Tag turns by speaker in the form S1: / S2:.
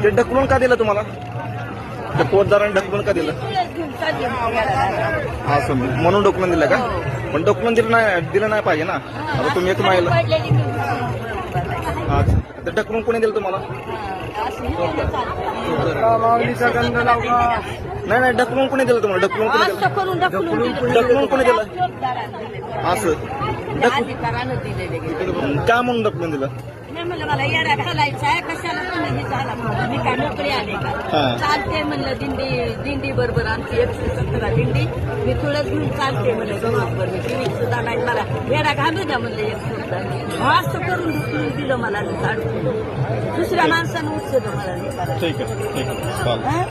S1: ते ढकलून का दिलं तुम्हाला? त्या पोतदाराने ढकलून का दिलं? असं म्हणून ढकलून दिलं का? पण ढकलून दिलं नाही पाहिजे ना. आता तुम्ही एक महिला. अच्छा, ते ढकलून कोणी दिलं तुम्हाला? नाही ढकलून कोणी दिलं तुम्हाला? ढकलून कोणी दिलं? ढकलून कोणी दिलं? असं का म्हणून ढकलून दिलं?
S2: म्हणलं मला येडा घालायचा आहे, कशाला तुम्ही झाला म्हणलं, मी काय नोकरी आले का? चालते म्हणलं दिंडी बरोबर आमची 117 दिंडी, मी थोडंच घेऊन चालते म्हणलं जमावर, मी टीव्ही सुद्धा नाही, मला येडा घालू द्या म्हणलं एक सुद्धा. असं करून ढुकलून दिलं मला, दुसऱ्या माणसानं उचललं मला.
S1: ठीक आहे.